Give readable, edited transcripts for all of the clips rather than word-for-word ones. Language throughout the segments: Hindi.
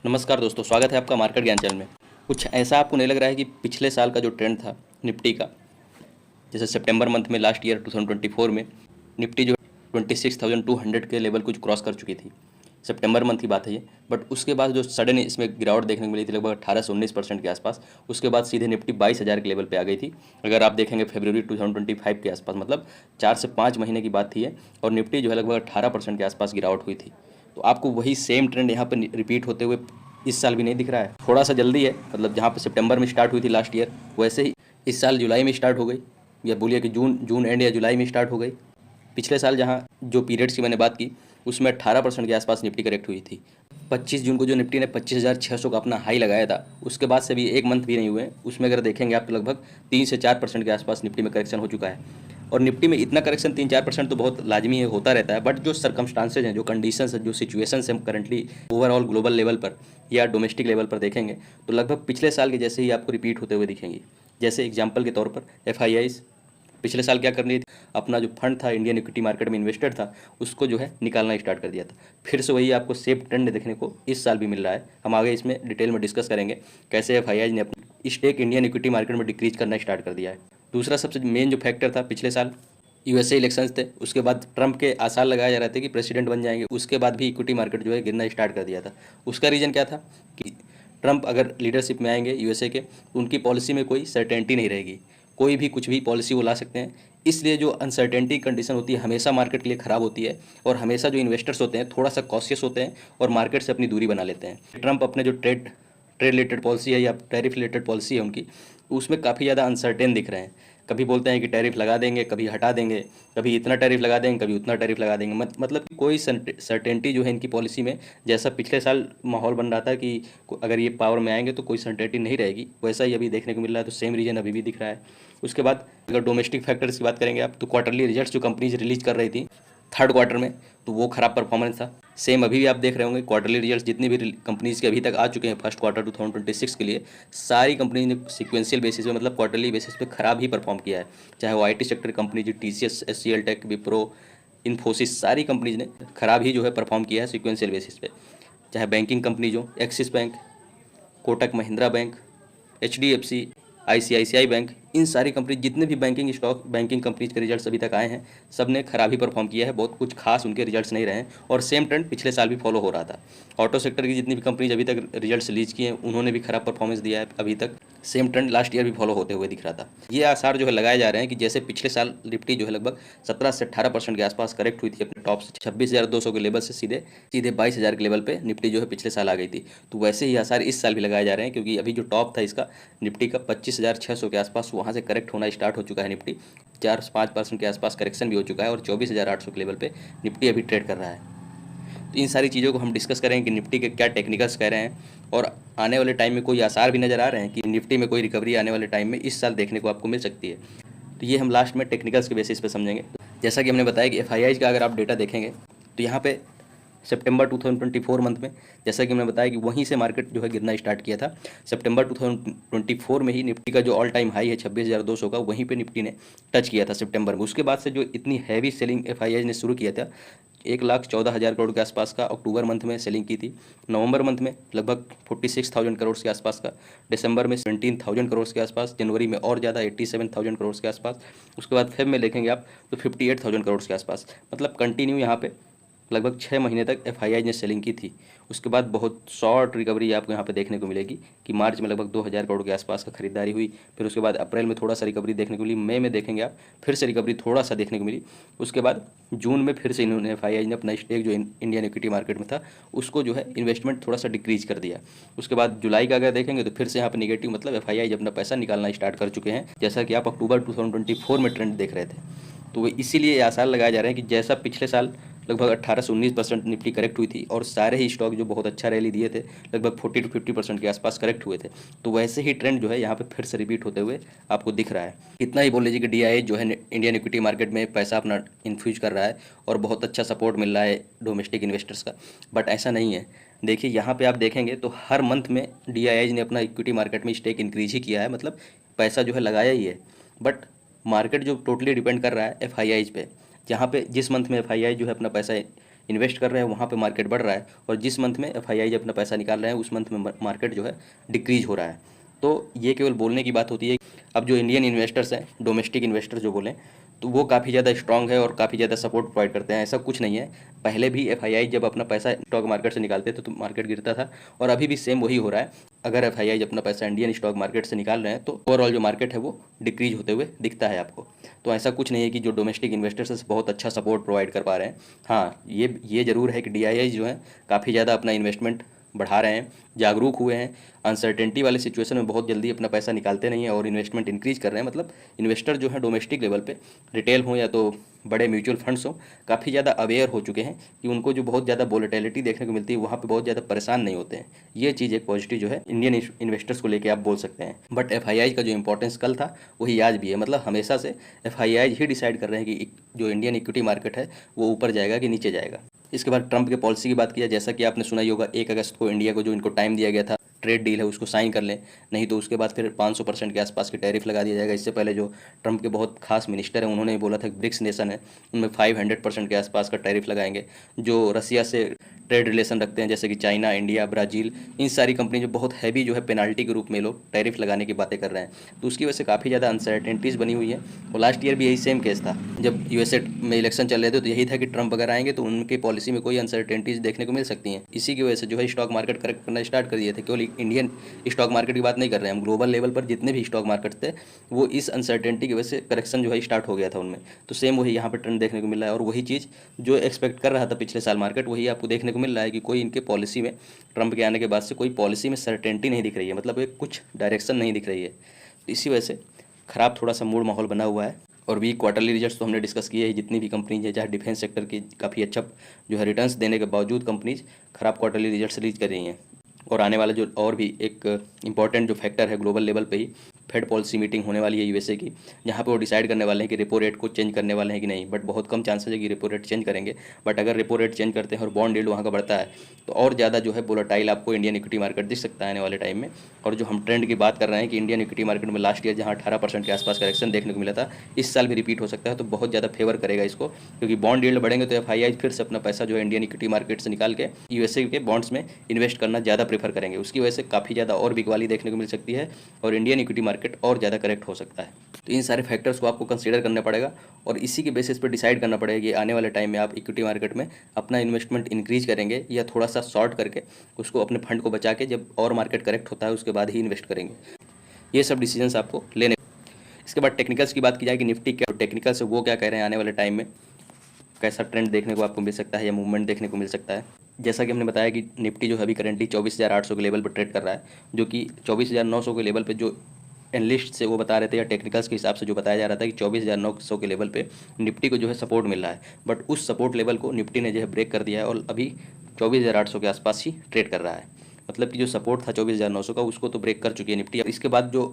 नमस्कार दोस्तों, स्वागत है आपका मार्केट ज्ञान चैनल में। कुछ ऐसा आपको नहीं लग रहा है कि पिछले साल का जो ट्रेंड था निफ्टी का, जैसे सितंबर मंथ में लास्ट ईयर 2024 में निफ्टी जो 26,200 के लेवल कुछ क्रॉस कर चुकी थी। सितंबर मंथ की बात है ये। बट उसके बाद जो सडन इसमें गिरावट देखने को मिली थी लगभग 18 से 19% के आसपास। उसके बाद सीधे निफ्टी 22,000 के लेवल पे आ गई थी। अगर आप देखेंगे फरवरी 2025 के आसपास, मतलब 4 से 5 महीने की बात थी ये, और निफ्टी जो है लगभग 18% के आसपास गिरावट हुई थी। तो आपको वही सेम ट्रेंड यहाँ पर रिपीट होते हुए इस साल भी नहीं दिख रहा है? थोड़ा सा जल्दी है, मतलब जहाँ पे सितंबर में स्टार्ट हुई थी लास्ट ईयर, वैसे ही इस साल जुलाई में स्टार्ट हो गई, या बोलिए कि जून एंड या जुलाई में स्टार्ट हो गई। पिछले साल जहाँ जो पीरियड्स की मैंने बात की उसमें 18% के आसपास निफ्टी करेक्ट हुई थी। 25 जून को जो निफ्टी ने 25,600 का अपना हाई लगाया था, उसके बाद से भी एक मंथ भी नहीं हुए, उसमें अगर देखेंगे आप तो लगभग 3 से 4% के आसपास निफ्टी में करेक्शन हो चुका है। और निफ्टी में इतना करेक्शन 3-4% तो बहुत लाजमी है, होता रहता है। बट जो सर्कमस्टांसेज हैं, जो कंडीशंस हैं, जो सिचुएशंस हैं करंटली ओवरऑल ग्लोबल लेवल पर या डोमेस्टिक लेवल पर देखेंगे तो लगभग पिछले साल के जैसे ही आपको रिपीट होते हुए दिखेंगी। जैसे एग्जांपल के तौर पर एफआईआईज पिछले साल क्या कर रही थी, अपना जो फंड था इंडियन इक्विटी मार्केट में इन्वेस्टेड था, उसको जो है निकालना स्टार्ट कर दिया था। फिर से वही आपको सेम ट्रेंड देखने को इस साल भी मिल रहा है। हम आगे इसमें डिटेल में डिस्कस करेंगे कैसे एफआईआईज ने अपनी स्टेक इंडियन इक्विटी मार्केट में डिक्रीज करना स्टार्ट कर दिया है। दूसरा सबसे मेन जो फैक्टर था पिछले साल, यूएसए इलेक्शंस थे। उसके बाद ट्रंप के आसार लगाए जा रहे थे कि प्रेसिडेंट बन जाएंगे। उसके बाद भी इक्विटी मार्केट जो है गिरना स्टार्ट कर दिया था। उसका रीज़न क्या था कि ट्रंप अगर लीडरशिप में आएंगे यूएसए के, तो उनकी पॉलिसी में कोई सर्टेनिटी नहीं रहेगी, कोई भी कुछ भी पॉलिसी वो ला सकते हैं। इसलिए जो अनसर्टेनिटी कंडीशन होती है हमेशा मार्केट के लिए ख़राब होती है, और हमेशा जो इन्वेस्टर्स होते हैं थोड़ा सा कॉशियस होते हैं और मार्केट से अपनी दूरी बना लेते हैं। ट्रंप अपने जो ट्रेड ट्रेड रिलेटेड पॉलिसी है या टैरिफ रिलेटेड पॉलिसी है उनकी, उसमें काफ़ी ज़्यादा अनसर्टेन दिख रहे हैं। कभी बोलते हैं कि टैरिफ लगा देंगे, कभी हटा देंगे, कभी इतना टैरिफ लगा देंगे, कभी उतना टैरिफ लगा देंगे। मतलब कि कोई सर्टेनिटी जो है इनकी पॉलिसी में, जैसा पिछले साल माहौल बन रहा था कि अगर ये पावर में आएंगे तो कोई सर्टेनिटी नहीं रहेगी, वैसा ही अभी देखने को मिल रहा है। तो सेम रीजन अभी भी दिख रहा है। उसके बाद अगर डोमेस्टिक फैक्टर्स की बात करेंगे आप, तो क्वार्टरली रिजल्ट्स जो कंपनीज रिलीज कर रही थी थर्ड क्वार्टर में, तो वो खराब परफॉर्मेंस था। सेम अभी भी आप देख रहे होंगे क्वार्टरली रिजल्ट्स जितनी भी कंपनीज के अभी तक आ चुके हैं फर्स्ट क्वार्टर 2026 के लिए, सारी कंपनीज ने सिक्वेंशियल बेसिस पे, मतलब क्वार्टरली बेसिस पे खराब ही परफॉर्म किया है। चाहे वो आईटी सेक्टर कंपनी जो टीसीएस, एचसीएल टेक, विप्रो, इन्फोसिस, सारी कंपनीज ने खराब ही जो है परफॉर्म किया है सिक्वेंशियल बेसिस पे। चाहे बैंकिंग कंपनी जो Axis bank, Kotak Mahindra bank, HDFC, ICICI bank, इन सारी कंपनी जितने भी बैंकिंग कंपनीज के रिजल्ट्स अभी तक आए हैं, सब ने खराब ही परफॉर्म किया है। बहुत कुछ खास उनके रिजल्ट्स नहीं रहे हैं, और सेम ट्रेंड पिछले साल भी फॉलो हो रहा था। ऑटो सेक्टर की जितनी भी कंपनीज अभी तक रिजल्ट्स रिलीज किए हैं उन्होंने भी खराब परफॉर्मेंस दिया है अभी तक। सेम ट्रेंड लास्ट ईयर भी फॉलो होते हुए दिख रहा था। ये आसार जो है लगाए जा रहे हैं कि जैसे पिछले साल निफ्टी जो है लगभग 17 से 18% के आसपास करेक्ट हुई थी अपने टॉप से 26,200 के लेवल से सीधे सीधे 22,000 के लेवल पे निफ्टी जो है पिछले साल आ गई थी। तो वैसे ही आसार इस साल भी लगाए जा रहे हैं, क्योंकि अभी जो टॉप था इसका निफ्टी का 25,600 के आसपास, वहाँ से करेक्ट होना स्टार्ट हो चुका है। निफ्टी 4 से 5% के आसपास करेक्शन भी हो चुका है, और 24,800 के लेवल पे निफ्टी अभी ट्रेड कर रहा है। तो इन सारी चीज़ों को हम डिस्कस करेंगे कि निफ्टी के क्या टेक्निकल्स कह रहे हैं, और आने वाले टाइम में कोई आसार भी नज़र आ रहे हैं कि निफ्टी में कोई रिकवरी आने वाले टाइम में इस साल देखने को आपको मिल सकती है। तो ये हम लास्ट में टेक्निकल्स के बेसिस पे समझेंगे। जैसा कि हमने बताया कि एफआईआई का अगर आप डेटा देखेंगे तो यहाँ पे सितंबर 2024 मंथ में, जैसा कि मैंने बताया कि वहीं से मार्केट जो है गिरना स्टार्ट किया था। सितंबर 2024 में ही निफ्टी का जो ऑल टाइम हाई है 26,200 का, वहीं पे निफ्टी ने टच किया था सितंबर में। उसके बाद से जो इतनी हैवी सेलिंग एफआईआई ने शुरू किया था, 1,14,000 करोड़ के आसपास का अक्टूबर मंथ में सेलिंग की थी, नवंबर मंथ में लगभग 46,000 करोड़ के आसपास का, दिसंबर में 17,000 करोड़ के आसपास, जनवरी में और ज़्यादा 87,000 करोड़ के आसपास। उसके बाद फेब में देखेंगे आप तो 58,000 करोड़ के आसपास। मतलब कंटिन्यू यहाँ पे लगभग 6 महीने तक एफआईआई ने सेलिंग की थी। उसके बाद बहुत शॉर्ट रिकवरी आपको यहाँ पे देखने को मिलेगी कि मार्च में लगभग 2,000 करोड़ के आसपास का खरीदारी हुई। फिर उसके बाद अप्रैल में थोड़ा सा रिकवरी देखने को मिली, मई में देखेंगे आप फिर से रिकवरी थोड़ा सा देखने को मिली। उसके बाद जून में फिर से इन्होंने एफआईआई ने अपना स्टेक जो इंडियन इक्विटी मार्केट में था उसको जो है इन्वेस्टमेंट थोड़ा सा डिक्रीज कर दिया। उसके बाद जुलाई का अगर देखेंगे तो फिर से यहाँ पर निगेटिव, मतलब एफआईआई अपना पैसा निकालना स्टार्ट कर चुके हैं, जैसा कि आप अक्टूबर 2024 में ट्रेंड देख रहे थे। तो इसीलिए आसार लगाए जा रहे हैं कि जैसा पिछले साल लगभग 18 से 19% निफ्टी करेक्ट हुई थी, और सारे ही स्टॉक जो बहुत अच्छा रैली दिए थे लगभग 40 से 50% के आसपास करेक्ट हुए थे, तो वैसे ही ट्रेंड जो है यहाँ पे फिर से रिपीट होते हुए आपको दिख रहा है। इतना ही बोल लीजिए कि डीआईए जो है इंडियन इक्विटी मार्केट में पैसा अपना इन्फ्यूज कर रहा है, और बहुत अच्छा सपोर्ट मिल रहा है डोमेस्टिक इन्वेस्टर्स का। बट ऐसा नहीं है। देखिए यहाँ पे आप देखेंगे तो हर मंथ में डीआईआई ने अपना इक्विटी मार्केट में स्टेक इंक्रीज ही किया है, मतलब पैसा जो है लगाया ही है। बट मार्केट जो टोटली डिपेंड कर रहा है एफआईआईज पे, जहाँ पे जिस मंथ में एफआईआई जो है अपना पैसा इन्वेस्ट कर रहे हैं वहाँ पे मार्केट बढ़ रहा है, और जिस मंथ में एफआईआई अपना पैसा निकाल रहे हैं उस मंथ में मार्केट जो है डिक्रीज हो रहा है। तो ये केवल बोलने की बात होती है। अब जो इंडियन इन्वेस्टर्स हैं, डोमेस्टिक इन्वेस्टर्स जो बोलें, तो वो काफ़ी ज़्यादा स्ट्रांग है और काफ़ी ज़्यादा सपोर्ट प्रोवाइड करते हैं। ऐसा कुछ नहीं है, पहले भी एफआईआई जब अपना पैसा स्टॉक मार्केट से निकालते थे तो मार्केट गिरता था, और अभी भी सेम वही हो रहा है। अगर एफआईआई अपना पैसा इंडियन स्टॉक मार्केट से निकाल रहे हैं तो ओवरऑल जो मार्केट है वो डिक्रीज होते हुए दिखता है आपको। तो ऐसा कुछ नहीं है कि जो डोमेस्टिक इन्वेस्टर्स बहुत अच्छा सपोर्ट प्रोवाइड कर पा रहे हैं। हाँ, ये ज़रूर है कि डीआईआई जो है काफ़ी ज़्यादा अपना इन्वेस्टमेंट बढ़ा रहे हैं, जागरूक हुए हैं, अनसर्टेनिटी वाले सिचुएशन में बहुत जल्दी अपना पैसा निकालते नहीं हैं और इन्वेस्टमेंट इंक्रीज कर रहे हैं। मतलब इन्वेस्टर जो है डोमेस्टिक लेवल पे, रिटेल हो या तो बड़े म्यूचुअल फंड्स हो, काफ़ी ज़्यादा अवेयर हो चुके हैं कि उनको जो बहुत ज़्यादा वोलेटिलिटी देखने को मिलती है वहाँ पे बहुत ज़्यादा परेशान नहीं होते हैं। ये चीज़ एक पॉजिटिव जो है इंडियन इन्वेस्टर्स को लेकर आप बोल सकते हैं। बट एफआईआई का जो इंपॉर्टेंस कल था वही आज भी है। मतलब हमेशा से एफआईआई ही डिसाइड कर रहे हैं कि जो इंडियन इक्विटी मार्केट है वो ऊपर जाएगा कि नीचे जाएगा। इसके बाद ट्रंप के पॉलिसी की बात किया, जैसा कि आपने सुना ही होगा 1 अगस्त को इंडिया को जो इनको टाइम दिया गया था, ट्रेड डील है उसको साइन कर लें, नहीं तो उसके बाद फिर 500% के आसपास की टैरिफ लगा दिया जाएगा। इससे पहले जो ट्रंप के बहुत खास मिनिस्टर हैं उन्होंने बोला था कि ब्रिक्स नेशन है उनमें 500% के आसपास का टैरिफ लगाएंगे। जो रसिया से ट्रेड रिलेशन रखते हैं जैसे कि चाइना, इंडिया, ब्राज़ील, इन सारी कंपनी जो बहुत हैवी जो है पेनाल्टी के रूप में लोग टैरिफ लगाने की बातें कर रहे हैं। तो उसकी वजह से काफ़ी ज़्यादा अनसर्टेनिटीज़ बनी हुई है। और लास्ट ईयर भी यही सेम केस था, जब यूएसए में इलेक्शन चल रहे थे तो यही था कि ट्रंप अगर आएंगे तो उनकी पॉलिसी में कोई अनसर्टेनिटीज़ देखने को मिल सकती हैं। इसी की वजह से जो है स्टॉक मार्केट करेक्ट करना स्टार्ट कर दिए थे। केवल इंडियन स्टॉक मार्केट की बात नहीं कर रहे हैं हम, ग्लोबल लेवल पर जितने भी स्टॉक मार्केट थे वो इस अनसर्टेनिटी की वजह से करेक्शन जो है स्टार्ट हो गया था उनमें। तो सेम वही यहाँ पर ट्रेंड देखने को मिल रहा है, और वही चीज़ जो एक्सपेक्ट कर रहा था पिछले साल मार्केट, वही आपको देखने को मिल रहा है कि कोई इनके पॉलिसी में, ट्रंप के आने के बाद से कोई पॉलिसी में सर्टेनिटी नहीं दिख रही है। मतलब एक कुछ डायरेक्शन नहीं दिख रही है। तो इसी वजह से ख़राब थोड़ा सा मूड माहौल बना हुआ है। और वीक क्वार्टरली रिजल्ट्स तो हमने डिस्कस किए हैं, जितनी भी कंपनीज है चाहे डिफेंस सेक्टर की काफ़ी अच्छा जो है रिटर्न्स देने के बावजूद कंपनीज ख़राब क्वार्टरली रिजल्ट्स रिलीज कर रही हैं। और आने वाला जो और भी एक इंपॉर्टेंट जो फैक्टर है ग्लोबल लेवल पे ही, फेड पॉलिसी मीटिंग होने वाली है यूएसए की, जहाँ पे वो डिसाइड करने वाले हैं कि रेपो रेट को चेंज करने वाले हैं कि नहीं। बट बहुत कम चांसेस है कि रेपो रेट चेंज करेंगे। बट अगर रेपो रेट चेंज करते हैं और बॉन्ड यील्ड वहाँ का बढ़ता है तो और ज़्यादा जो है वोलेटाइल आपको इंडियन इक्विटी मार्केट दिख सकता है आने वाले टाइम में। और जो हम ट्रेंड की बात कर रहे हैं कि इंडियन इक्विटी मार्केट में लास्ट ईयर जहाँ 18% के आसपास करेक्शन देखने को मिला था, इस साल भी रिपीट हो सकता है। तो बहुत ज़्यादा फेवर करेगा इसको, क्योंकि बॉन्ड यील्ड बढ़ेंगे तो एफआईआई फिर से अपना पैसा जो है इंडियन इक्विटी मार्केट से निकाल के यूएसए के बॉन्ड्स में इन्वेस्ट करना ज़्यादा प्रेफर करेंगे। उसकी वजह से काफ़ी ज़्यादा और बिकवाली देखने को मिल सकती है और इंडियन इक्विटी मार्केट और ज़्यादा करेक्ट हो सकता है। तो इन सारे फैक्टर्स को आपको कंसीडर करना पड़ेगा और इसी के बेसिस पर डिसाइड करना पड़ेगा कि आने वाले टाइम में आप इक्विटी मार्केट में अपना इन्वेस्टमेंट इंक्रीज करेंगे या थोड़ा सा शॉर्ट करके उसको अपने फंड को बचा के जब और मार्केट करेक्ट होता है उसके बाद ही इन्वेस्ट करेंगे। ये सब डिसीजंस आपको लेने। इसके बाद टेक्निकल्स की बात की जाए कि निफ्टी क्या टेक्निकल से वो क्या कह रहे हैं, आने वाले टाइम में कैसा ट्रेंड देखने को आपको मिल सकता है या मूवमेंट देखने को मिल सकता है। जैसा कि हमने बताया कि निफ्टी जो है अभी करंटली 24,800 के लेवल पर ट्रेड कर रहा है, जो कि 24,900 के लेवल पे जो एनालिस्ट से वो बता रहे थे या टेक्निकल्स के हिसाब से जो बताया जा रहा था कि 24,900 के लेवल पे निफ्टी को जो है सपोर्ट मिल रहा है। बट उस सपोर्ट लेवल को निफ्टी ने जो है ब्रेक कर दिया है और अभी 24,800 के आसपास ही ट्रेड कर रहा है। मतलब कि जो सपोर्ट था 24,900 का उसको तो ब्रेक कर चुकी है निफ्टी। इसके बाद जो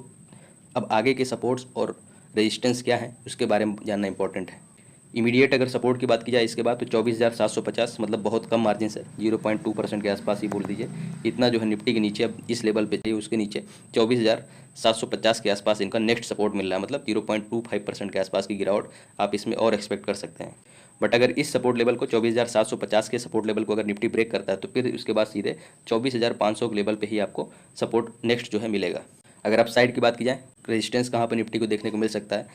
अब आगे के सपोर्ट्स और रेजिस्टेंस क्या है उसके बारे में जानना इंपॉर्टेंट है। इमीडिएट अगर सपोर्ट की बात की जाए इसके बाद तो 24,750, मतलब बहुत कम मार्जिन से 0.2% के आसपास ही बोल दीजिए, इतना जो है निफ्टी के नीचे अब इस लेवल पे चाहिए। उसके नीचे 24,750 के आसपास इनका नेक्स्ट सपोर्ट मिल रहा है, मतलब 0.25% के आसपास की गिरावट आप इसमें और एक्सपेक्ट कर सकते हैं। बट अगर इस सपोर्ट लेवल को 24,750 के सपोर्ट लेवल को अगर निफ्टी ब्रेक करता है तो फिर उसके बाद सीधे 24,500 के लेवल पे ही आपको सपोर्ट नेक्स्ट जो है मिलेगा। अगर आप साइड की बात की जाए, रेजिस्टेंस कहाँ पर निफ्टी को देखने को मिल सकता है,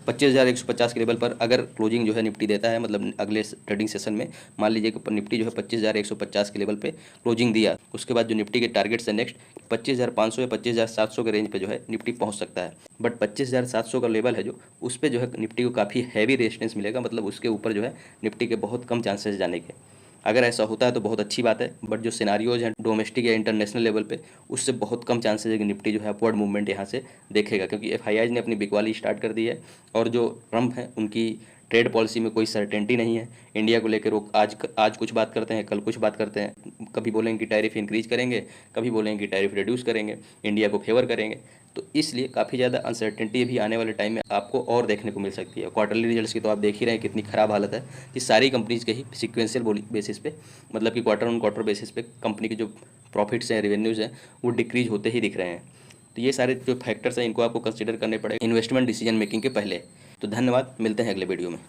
25,150 के लेवल पर अगर क्लोजिंग जो है निफ्टी देता है, मतलब अगले ट्रेडिंग सेशन में मान लीजिए कि निफ्टी जो है 25,150 के लेवल पे क्लोजिंग दिया, उसके बाद जो निफ्टी के टारगेट से नेक्स्ट 25,500 या 25,700 के रेंज पे जो है निफ्टी पहुंच सकता है। बट 25,700 का लेवल है जो उस पर जो है निफ्टी को काफ़ी हैवी रेजिस्टेंस मिलेगा, मतलब उसके ऊपर जो है निफ्टी के बहुत कम चांसेस जाने के। अगर ऐसा होता है तो बहुत अच्छी बात है, बट जो सिनारियोज हैं डोमेस्टिक या इंटरनेशनल लेवल पे उससे बहुत कम चांसेस है कि निफ्टी जो है अपवर्ड मूवमेंट यहाँ से देखेगा, क्योंकि एफआईआई ने अपनी बिकवाली स्टार्ट कर दी है और जो ट्रंप है उनकी ट्रेड पॉलिसी में कोई सर्टेनिटी नहीं है। इंडिया को लेकर वो आज कुछ बात करते हैं, कल कुछ बात करते हैं, कभी बोलेंगे कि टैरिफ इंक्रीज करेंगे, कभी बोलेंगे कि टैरिफ रिड्यूस करेंगे, इंडिया को फेवर करेंगे। तो इसलिए काफ़ी ज़्यादा अनसर्टेनिटी भी आने वाले टाइम में आपको और देखने को मिल सकती है। क्वार्टरली रिजल्ट्स की तो आप देख ही रहे हैं कितनी ख़राब हालत है कि सारी कंपनीज के ही सिक्वेंशियल बेसिस पे, मतलब कि क्वार्टर ऑन क्वार्टर बेसिस पे कंपनी के जो प्रॉफिट्स हैं, रेवेन्यूज़ हैं, वो डिक्रीज होते ही दिख रहे हैं। तो ये सारे जो फैक्टर्स हैं इनको आपको कंसिडर करने पड़ेंगे इन्वेस्टमेंट डिसीजन मेकिंग के पहले। तो धन्यवाद, मिलते हैं अगले वीडियो में।